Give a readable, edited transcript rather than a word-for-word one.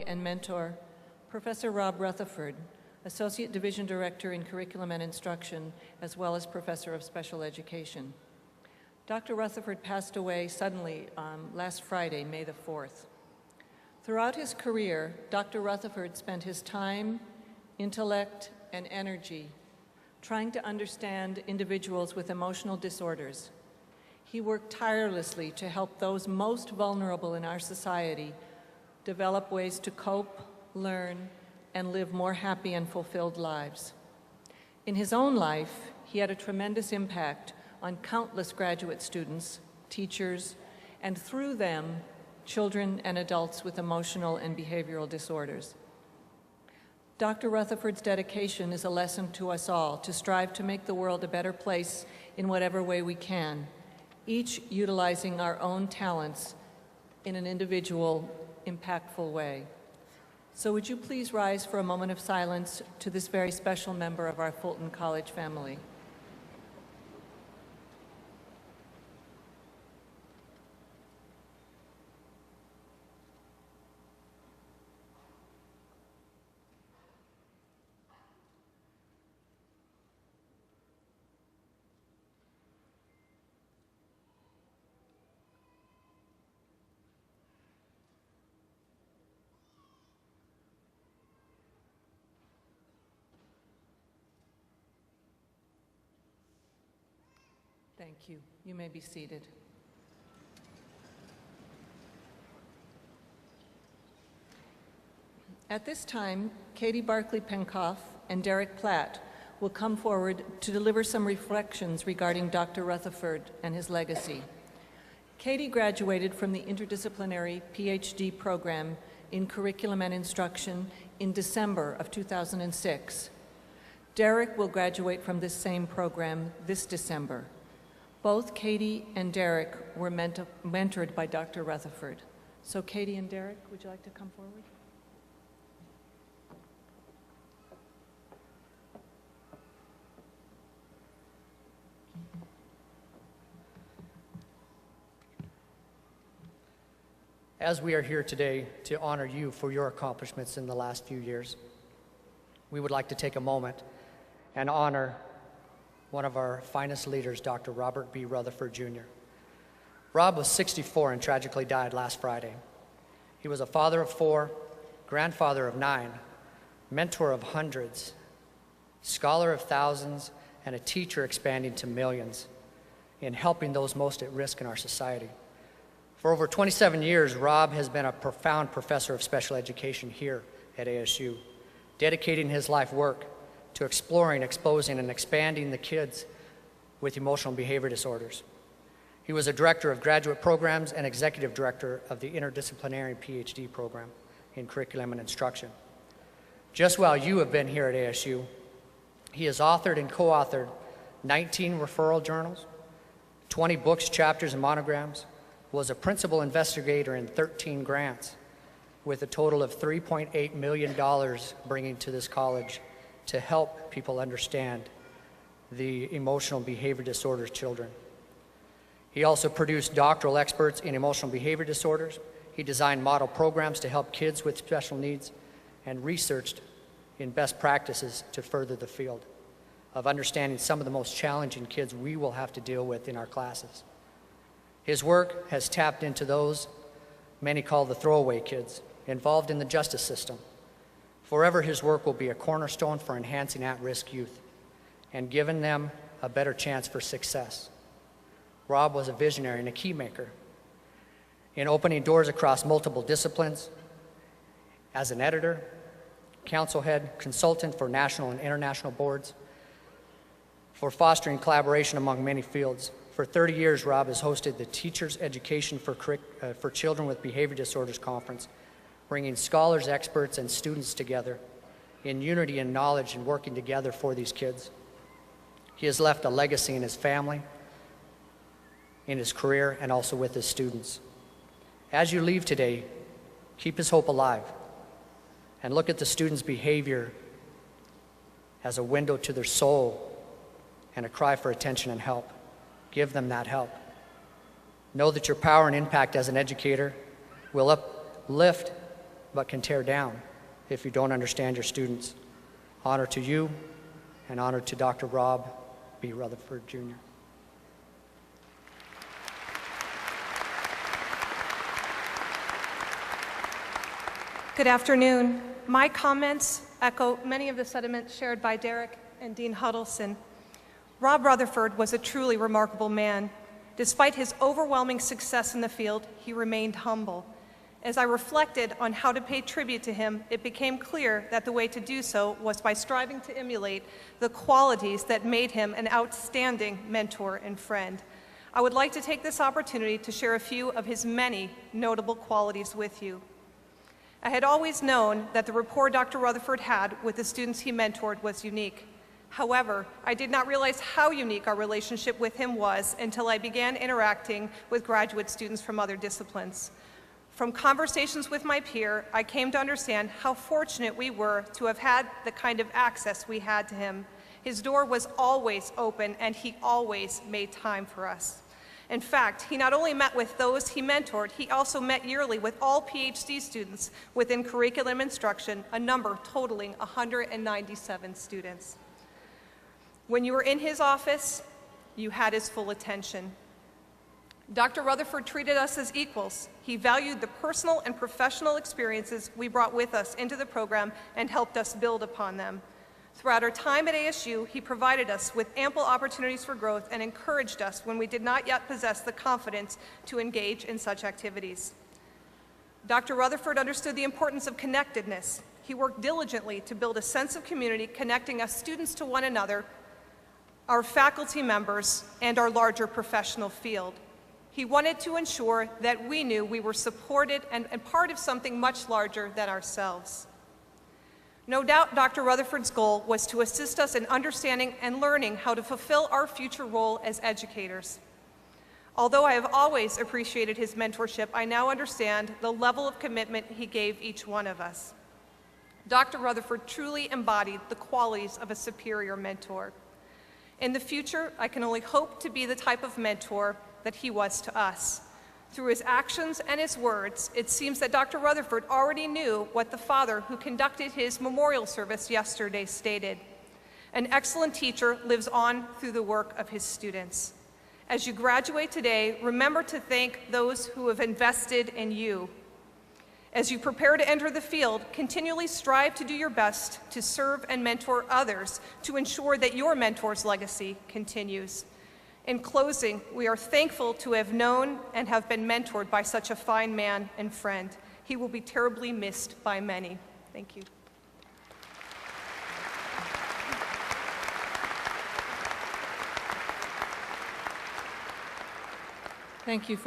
and mentor, Professor Rob Rutherford, Associate Division Director in Curriculum and Instruction, as well as Professor of Special Education. Dr. Rutherford passed away suddenly last Friday, May the 4th. Throughout his career, Dr. Rutherford spent his time, intellect, and energy trying to understand individuals with emotional disorders. He worked tirelessly to help those most vulnerable in our society develop ways to cope, learn, and live more happy and fulfilled lives. In his own life, he had a tremendous impact on countless graduate students, teachers, and through them, children and adults with emotional and behavioral disorders. Dr. Rutherford's dedication is a lesson to us all to strive to make the world a better place in whatever way we can, each utilizing our own talents in an individual, impactful way. So would you please rise for a moment of silence to this very special member of our Fulton College family. Thank you. You may be seated. At this time, Katie Barclay-Penkoff and Derek Platt will come forward to deliver some reflections regarding Dr. Rutherford and his legacy. Katie graduated from the interdisciplinary PhD program in Curriculum and Instruction in December of 2006. Derek will graduate from this same program this December. Both Katie and Derek were mentored by Dr. Rutherford. So Katie and Derek, would you like to come forward? As we are here today to honor you for your accomplishments in the last few years, we would like to take a moment and honor one of our finest leaders, Dr. Robert B Rutherford, Jr. Rob was 64 and tragically died last Friday. He was a father of 4, grandfather of 9, mentor of hundreds, scholar of thousands, and a teacher expanding to millions in helping those most at risk in our society. For over 27 years, Rob has been a profound professor of special education here at ASU, dedicating his life work to exploring, exposing, and expanding the kids with emotional and behavior disorders. He was a director of graduate programs and executive director of the interdisciplinary PhD program in curriculum and instruction. Just while you have been here at ASU, he has authored and co-authored 19 referral journals, 20 books, chapters, and monograms, was a principal investigator in 13 grants, with a total of $3.8 million bringing to this college to help people understand the emotional behavior disorders children. He also produced doctoral experts in emotional behavior disorders. He designed model programs to help kids with special needs and researched in best practices to further the field of understanding some of the most challenging kids we will have to deal with in our classes. His work has tapped into those many call the throwaway kids involved in the justice system. Forever, his work will be a cornerstone for enhancing at-risk youth and giving them a better chance for success. Rob was a visionary and a key maker in opening doors across multiple disciplines as an editor, council head, consultant for national and international boards, for fostering collaboration among many fields. For 30 years, Rob has hosted the Teachers Education for Children with Behavior Disorders Conference, bringing scholars, experts, and students together in unity and knowledge and working together for these kids. He has left a legacy in his family, in his career, and also with his students. As you leave today, keep his hope alive and look at the students' behavior as a window to their soul and a cry for attention and help. Give them that help. Know that your power and impact as an educator will uplift but can tear down if you don't understand your students. Honor to you, and honor to Dr. Rob B. Rutherford, Jr. Good afternoon. My comments echo many of the sentiments shared by Derek and Dean Huddleston. Rob Rutherford was a truly remarkable man. Despite his overwhelming success in the field, he remained humble. As I reflected on how to pay tribute to him, it became clear that the way to do so was by striving to emulate the qualities that made him an outstanding mentor and friend. I would like to take this opportunity to share a few of his many notable qualities with you. I had always known that the rapport Dr. Rutherford had with the students he mentored was unique. However, I did not realize how unique our relationship with him was until I began interacting with graduate students from other disciplines. From conversations with my peer, I came to understand how fortunate we were to have had the kind of access we had to him. His door was always open, and he always made time for us. In fact, he not only met with those he mentored, he also met yearly with all PhD students within curriculum instruction, a number totaling 197 students. When you were in his office, you had his full attention. Dr. Rutherford treated us as equals. He valued the personal and professional experiences we brought with us into the program and helped us build upon them. Throughout our time at ASU, he provided us with ample opportunities for growth and encouraged us when we did not yet possess the confidence to engage in such activities. Dr. Rutherford understood the importance of connectedness. He worked diligently to build a sense of community connecting us students to one another, our faculty members, and our larger professional field. He wanted to ensure that we knew we were supported and part of something much larger than ourselves. No doubt Dr. Rutherford's goal was to assist us in understanding and learning how to fulfill our future role as educators. Although I have always appreciated his mentorship, I now understand the level of commitment he gave each one of us. Dr. Rutherford truly embodied the qualities of a superior mentor. In the future, I can only hope to be the type of mentor that he was to us. Through his actions and his words, it seems that Dr. Rutherford already knew what the father who conducted his memorial service yesterday stated. An excellent teacher lives on through the work of his students. As you graduate today, remember to thank those who have invested in you. As you prepare to enter the field, continually strive to do your best to serve and mentor others to ensure that your mentor's legacy continues. In closing, we are thankful to have known and have been mentored by such a fine man and friend. He will be terribly missed by many. Thank you. Thank you for